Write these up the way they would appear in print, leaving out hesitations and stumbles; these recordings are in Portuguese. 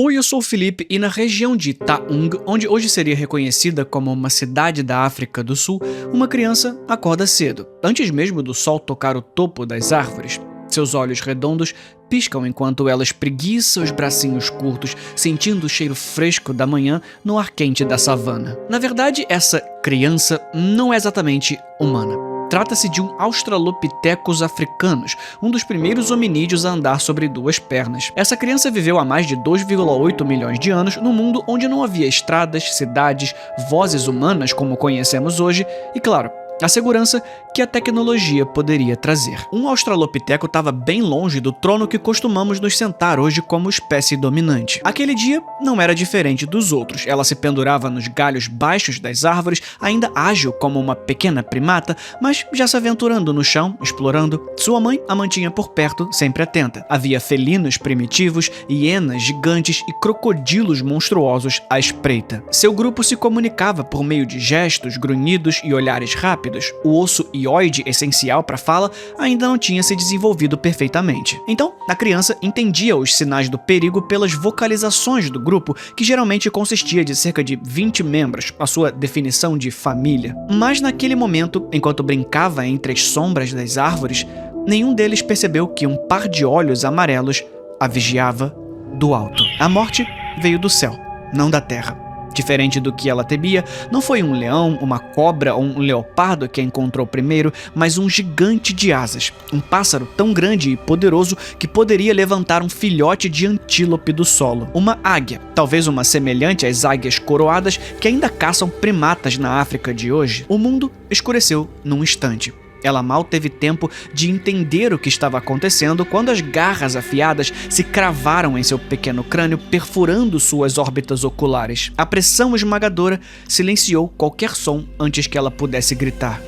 Oi, eu sou o Felipe e na região de Taung, onde hoje seria reconhecida como uma cidade da África do Sul, uma criança acorda cedo, antes mesmo do sol tocar o topo das árvores. Seus olhos redondos piscam enquanto ela espreguiça os bracinhos curtos, sentindo o cheiro fresco da manhã no ar quente da savana. Na verdade, essa criança não é exatamente humana. Trata-se de um Australopithecus africanus, um dos primeiros hominídeos a andar sobre duas pernas. Essa criança viveu há mais de 2,8 milhões de anos num mundo onde não havia estradas, cidades, vozes humanas como conhecemos hoje e, claro, a segurança que a tecnologia poderia trazer. Um australopiteco estava bem longe do trono que costumamos nos sentar hoje como espécie dominante. Aquele dia não era diferente dos outros. Ela se pendurava nos galhos baixos das árvores, ainda ágil como uma pequena primata, mas já se aventurando no chão, explorando. Sua mãe a mantinha por perto, sempre atenta. Havia felinos primitivos, hienas gigantes e crocodilos monstruosos à espreita. Seu grupo se comunicava por meio de gestos, grunhidos e olhares rápidos. O osso ióide essencial para a fala ainda não tinha se desenvolvido perfeitamente. Então, a criança entendia os sinais do perigo pelas vocalizações do grupo, que geralmente consistia de cerca de 20 membros, a sua definição de família. Mas naquele momento, enquanto brincava entre as sombras das árvores, nenhum deles percebeu que um par de olhos amarelos a vigiava do alto. A morte veio do céu, não da terra. Diferente do que ela temia, não foi um leão, uma cobra ou um leopardo que a encontrou primeiro, mas um gigante de asas, um pássaro tão grande e poderoso que poderia levantar um filhote de antílope do solo. Uma águia, talvez uma semelhante às águias coroadas que ainda caçam primatas na África de hoje. O mundo escureceu num instante. Ela mal teve tempo de entender o que estava acontecendo quando as garras afiadas se cravaram em seu pequeno crânio, perfurando suas órbitas oculares. A pressão esmagadora silenciou qualquer som antes que ela pudesse gritar.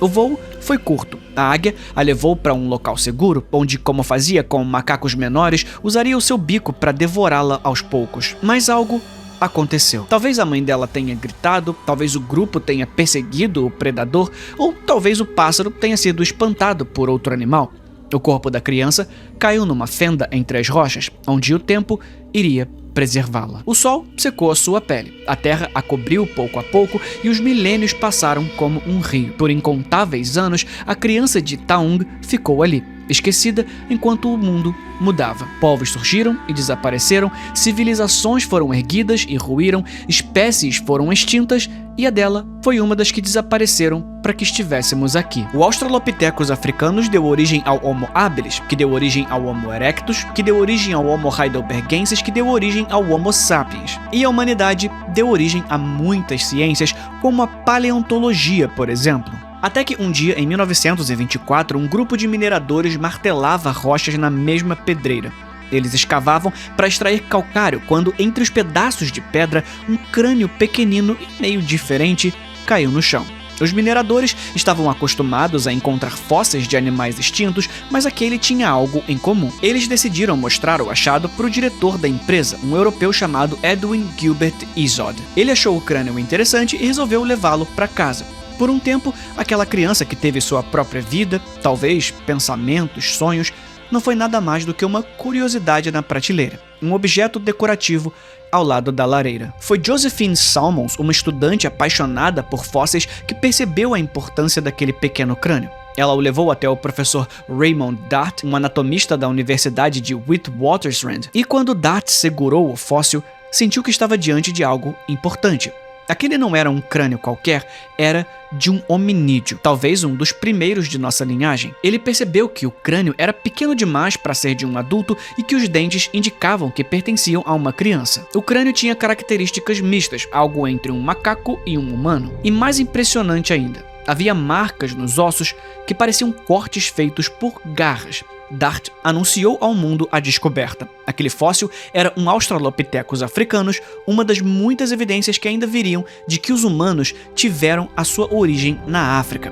O voo foi curto. A águia a levou para um local seguro, onde, como fazia com macacos menores, usaria o seu bico para devorá-la aos poucos. Mas algo aconteceu. Talvez a mãe dela tenha gritado, talvez o grupo tenha perseguido o predador, ou talvez o pássaro tenha sido espantado por outro animal. O corpo da criança caiu numa fenda entre as rochas, onde o tempo iria preservá-la. O sol secou a sua pele, a terra a cobriu pouco a pouco e os milênios passaram como um rio. Por incontáveis anos, a criança de Taung ficou ali, esquecida enquanto o mundo mudava. Povos surgiram e desapareceram, civilizações foram erguidas e ruíram, espécies foram extintas e a dela foi uma das que desapareceram para que estivéssemos aqui. O Australopithecus africanus deu origem ao Homo habilis, que deu origem ao Homo erectus, que deu origem ao Homo heidelbergensis, que deu origem ao Homo sapiens. E a humanidade deu origem a muitas ciências, como a paleontologia, por exemplo. Até que um dia, em 1924, um grupo de mineradores martelava rochas na mesma pedreira. Eles escavavam para extrair calcário quando, entre os pedaços de pedra, um crânio pequenino e meio diferente caiu no chão. Os mineradores estavam acostumados a encontrar fósseis de animais extintos, mas aquele tinha algo em comum. Eles decidiram mostrar o achado para o diretor da empresa, um europeu chamado Edwin Gilbert Izod. Ele achou o crânio interessante e resolveu levá-lo para casa. Por um tempo, aquela criança que teve sua própria vida, talvez pensamentos, sonhos, não foi nada mais do que uma curiosidade na prateleira, um objeto decorativo ao lado da lareira. Foi Josephine Salmons, uma estudante apaixonada por fósseis, que percebeu a importância daquele pequeno crânio. Ela o levou até o professor Raymond Dart, um anatomista da Universidade de Witwatersrand, e quando Dart segurou o fóssil, sentiu que estava diante de algo importante. Aquele não era um crânio qualquer, era de um hominídeo, talvez um dos primeiros de nossa linhagem. Ele percebeu que o crânio era pequeno demais para ser de um adulto e que os dentes indicavam que pertenciam a uma criança. O crânio tinha características mistas, algo entre um macaco e um humano. E mais impressionante ainda, havia marcas nos ossos que pareciam cortes feitos por garras. Dart anunciou ao mundo a descoberta. Aquele fóssil era um Australopithecus africanus, uma das muitas evidências que ainda viriam de que os humanos tiveram a sua origem na África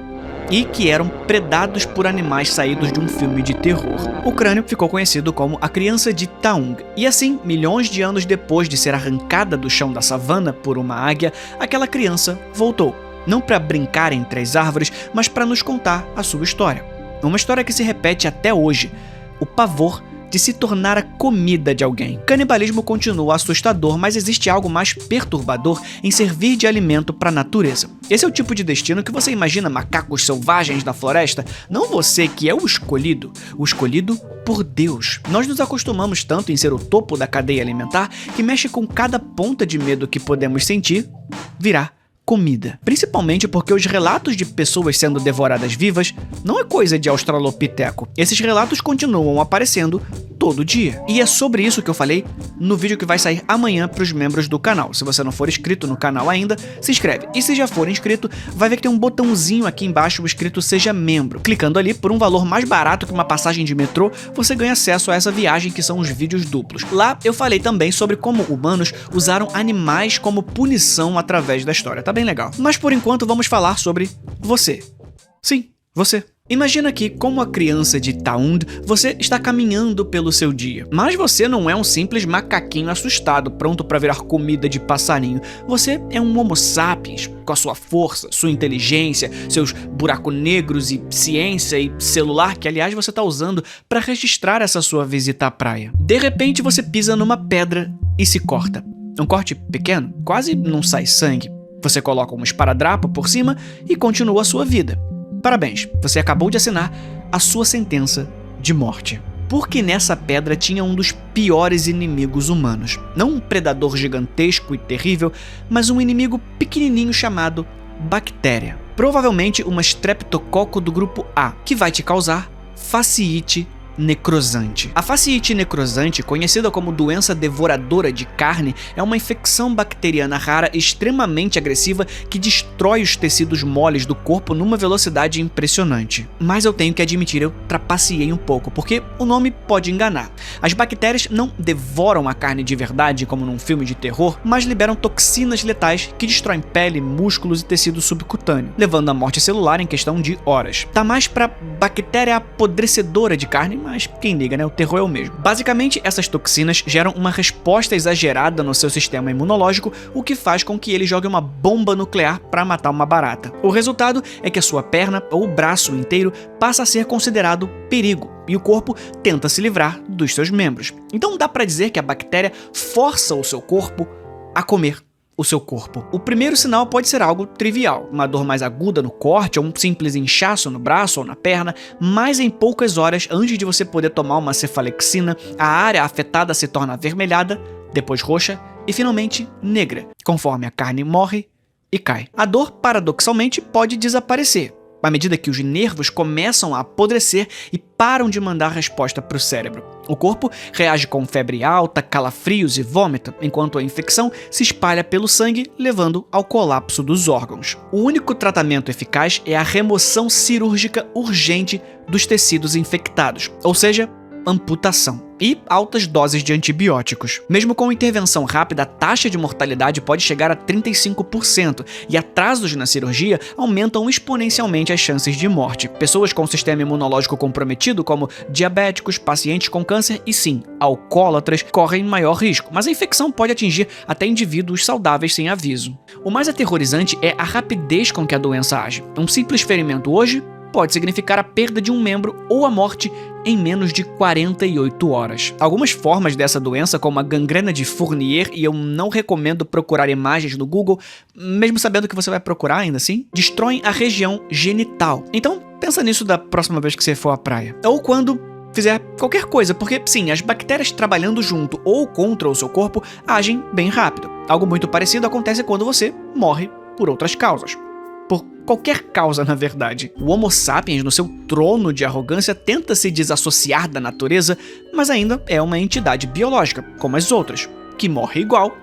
e que eram predados por animais saídos de um filme de terror. O crânio ficou conhecido como a criança de Taung, e assim, milhões de anos depois de ser arrancada do chão da savana por uma águia, aquela criança voltou, não para brincar entre as árvores, mas para nos contar a sua história. Uma história que se repete até hoje. O pavor de se tornar a comida de alguém. Canibalismo continua assustador, mas existe algo mais perturbador em servir de alimento para a natureza. Esse é o tipo de destino que você imagina macacos selvagens da floresta, não você que é o escolhido por Deus. Nós nos acostumamos tanto em ser o topo da cadeia alimentar que mexe com cada ponta de medo que podemos sentir virar comida. Principalmente porque os relatos de pessoas sendo devoradas vivas não é coisa de australopiteco. Esses relatos continuam aparecendo todo dia. E é sobre isso que eu falei no vídeo que vai sair amanhã para os membros do canal. Se você não for inscrito no canal ainda, se inscreve. E se já for inscrito, vai ver que tem um botãozinho aqui embaixo escrito Seja Membro. Clicando ali, por um valor mais barato que uma passagem de metrô, você ganha acesso a essa viagem que são os vídeos duplos. Lá eu falei também sobre como humanos usaram animais como punição através da história. Tá bem legal. Mas por enquanto vamos falar sobre você. Sim, você. Imagina que, como a criança de Taund, você está caminhando pelo seu dia. Mas você não é um simples macaquinho assustado, pronto para virar comida de passarinho. Você é um Homo sapiens, com a sua força, sua inteligência, seus buracos negros e ciência e celular, que aliás você está usando para registrar essa sua visita à praia. De repente você pisa numa pedra e se corta. Um corte pequeno, quase não sai sangue. Você coloca um esparadrapo por cima e continua a sua vida. Parabéns, você acabou de assinar a sua sentença de morte. Porque nessa pedra tinha um dos piores inimigos humanos. Não um predador gigantesco e terrível, mas um inimigo pequenininho chamado bactéria. Provavelmente uma streptococo do grupo A, que vai te causar fasciite necrosante. A fasciite necrosante, conhecida como doença devoradora de carne, é uma infecção bacteriana rara e extremamente agressiva que destrói os tecidos moles do corpo numa velocidade impressionante. Mas eu tenho que admitir, eu trapaceei um pouco, porque o nome pode enganar. As bactérias não devoram a carne de verdade, como num filme de terror, mas liberam toxinas letais que destroem pele, músculos e tecido subcutâneo, levando à morte celular em questão de horas. Tá mais pra bactéria apodrecedora de carne, mas quem liga, né? O terror é o mesmo. Basicamente, essas toxinas geram uma resposta exagerada no seu sistema imunológico, o que faz com que ele jogue uma bomba nuclear para matar uma barata. O resultado é que a sua perna ou braço inteiro passa a ser considerado perigo e o corpo tenta se livrar dos seus membros. Então dá para dizer que a bactéria força o seu corpo a comer o seu corpo. O primeiro sinal pode ser algo trivial, uma dor mais aguda no corte ou um simples inchaço no braço ou na perna, mas em poucas horas antes de você poder tomar uma cefalexina, a área afetada se torna avermelhada, depois roxa e finalmente negra, conforme a carne morre e cai. A dor, paradoxalmente, pode desaparecer à medida que os nervos começam a apodrecer e param de mandar resposta para o cérebro. O corpo reage com febre alta, calafrios e vômito, enquanto a infecção se espalha pelo sangue, levando ao colapso dos órgãos. O único tratamento eficaz é a remoção cirúrgica urgente dos tecidos infectados, ou seja, amputação, e altas doses de antibióticos. Mesmo com intervenção rápida, a taxa de mortalidade pode chegar a 35%, e atrasos na cirurgia aumentam exponencialmente as chances de morte. Pessoas com sistema imunológico comprometido, como diabéticos, pacientes com câncer e sim, alcoólatras, correm maior risco, mas a infecção pode atingir até indivíduos saudáveis sem aviso. O mais aterrorizante é a rapidez com que a doença age. Um simples ferimento hoje pode significar a perda de um membro ou a morte em menos de 48 horas. Algumas formas dessa doença, como a gangrena de Fournier, e eu não recomendo procurar imagens no Google, mesmo sabendo que você vai procurar ainda assim, destroem a região genital. Então, pensa nisso da próxima vez que você for à praia. Ou quando fizer qualquer coisa, porque sim, as bactérias trabalhando junto ou contra o seu corpo agem bem rápido. Algo muito parecido acontece quando você morre por outras causas. Por qualquer causa, na verdade. O Homo sapiens, no seu trono de arrogância, tenta se desassociar da natureza, mas ainda é uma entidade biológica, como as outras, que morre igual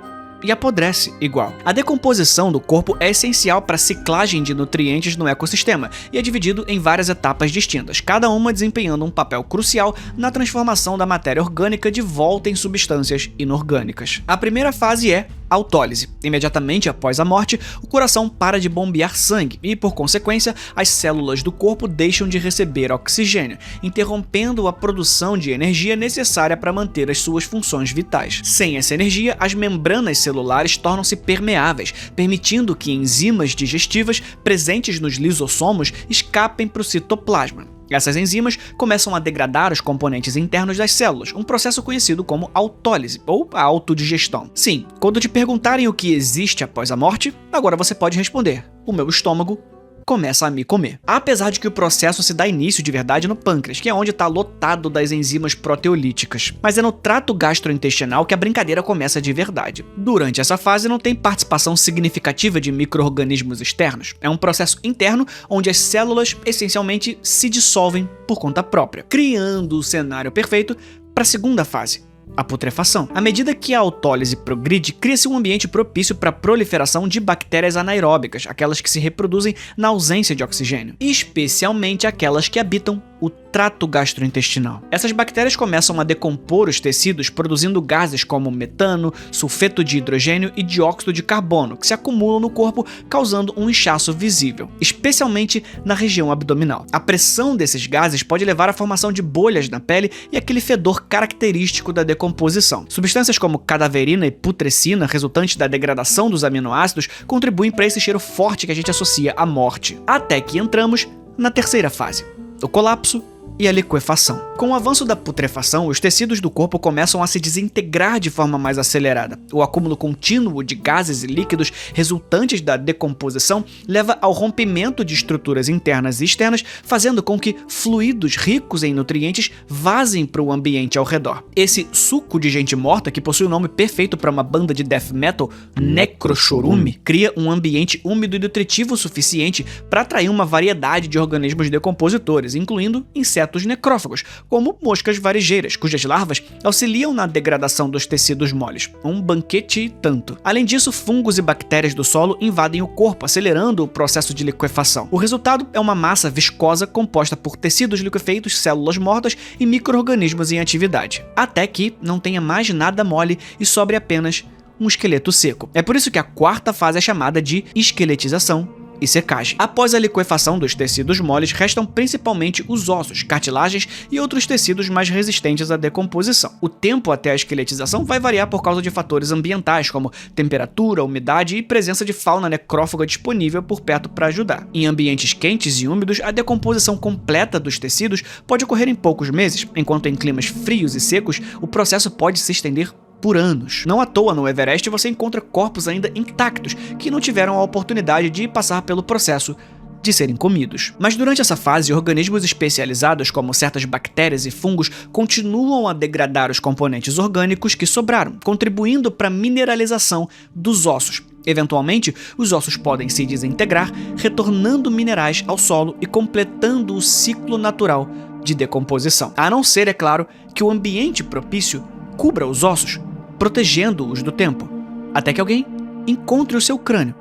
e apodrece igual. A decomposição do corpo é essencial para a ciclagem de nutrientes no ecossistema e é dividido em várias etapas distintas, cada uma desempenhando um papel crucial na transformação da matéria orgânica de volta em substâncias inorgânicas. A primeira fase é autólise. Imediatamente após a morte, o coração para de bombear sangue e, por consequência, as células do corpo deixam de receber oxigênio, interrompendo a produção de energia necessária para manter as suas funções vitais. Sem essa energia, as membranas celulares tornam-se permeáveis, permitindo que enzimas digestivas presentes nos lisossomos escapem para o citoplasma. Essas enzimas começam a degradar os componentes internos das células, um processo conhecido como autólise, ou a autodigestão. Sim, quando te perguntarem o que existe após a morte, agora você pode responder: o meu estômago começa a me comer. Apesar de que o processo se dá início de verdade no pâncreas, que é onde está lotado das enzimas proteolíticas. Mas é no trato gastrointestinal que a brincadeira começa de verdade. Durante essa fase não tem participação significativa de micro-organismos externos. É um processo interno onde as células essencialmente se dissolvem por conta própria, criando o cenário perfeito para a segunda fase, a putrefação. À medida que a autólise progride, cria-se um ambiente propício para a proliferação de bactérias anaeróbicas, aquelas que se reproduzem na ausência de oxigênio, especialmente aquelas que habitam o trato gastrointestinal. Essas bactérias começam a decompor os tecidos, produzindo gases como metano, sulfeto de hidrogênio e dióxido de carbono, que se acumulam no corpo, causando um inchaço visível, especialmente na região abdominal. A pressão desses gases pode levar à formação de bolhas na pele e aquele fedor característico da decomposição. Substâncias como cadaverina e putrescina, resultantes da degradação dos aminoácidos, contribuem para esse cheiro forte que a gente associa à morte. Até que entramos na terceira fase, o colapso e a liquefação. Com o avanço da putrefação, os tecidos do corpo começam a se desintegrar de forma mais acelerada. O acúmulo contínuo de gases e líquidos resultantes da decomposição leva ao rompimento de estruturas internas e externas, fazendo com que fluidos ricos em nutrientes vazem para o ambiente ao redor. Esse suco de gente morta, que possui o nome perfeito para uma banda de death metal, necrochorume, cria um ambiente úmido e nutritivo suficiente para atrair uma variedade de organismos decompositores, incluindo insetos necrófagos, como moscas varejeiras, cujas larvas auxiliam na degradação dos tecidos moles. Um banquete e tanto. Além disso, fungos e bactérias do solo invadem o corpo, acelerando o processo de liquefação. O resultado é uma massa viscosa composta por tecidos liquefeitos, células mortas e micro-organismos em atividade. Até que não tenha mais nada mole e sobre apenas um esqueleto seco. É por isso que a quarta fase é chamada de esqueletização e secagem. Após a liquefação dos tecidos moles, restam principalmente os ossos, cartilagens e outros tecidos mais resistentes à decomposição. O tempo até a esqueletização vai variar por causa de fatores ambientais, como temperatura, umidade e presença de fauna necrófaga disponível por perto para ajudar. Em ambientes quentes e úmidos, a decomposição completa dos tecidos pode ocorrer em poucos meses, enquanto em climas frios e secos, o processo pode se estender por anos. Não à toa, no Everest você encontra corpos ainda intactos que não tiveram a oportunidade de passar pelo processo de serem comidos. Mas durante essa fase, organismos especializados, como certas bactérias e fungos, continuam a degradar os componentes orgânicos que sobraram, contribuindo para a mineralização dos ossos. Eventualmente, os ossos podem se desintegrar, retornando minerais ao solo e completando o ciclo natural de decomposição. A não ser, é claro, que o ambiente propício cubra os ossos, protegendo-os do tempo, até que alguém encontre o seu crânio.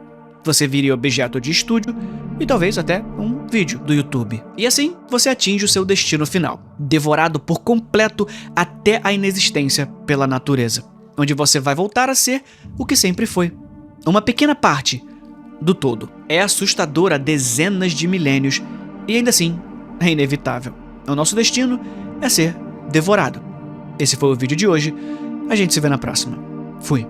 Você vire objeto de estúdio e talvez até um vídeo do YouTube. E assim, você atinge o seu destino final, devorado por completo até a inexistência pela natureza, onde você vai voltar a ser o que sempre foi, uma pequena parte do todo. É assustador há dezenas de milênios e ainda assim é inevitável. O nosso destino é ser devorado. Esse foi o vídeo de hoje. A gente se vê na próxima. Fui.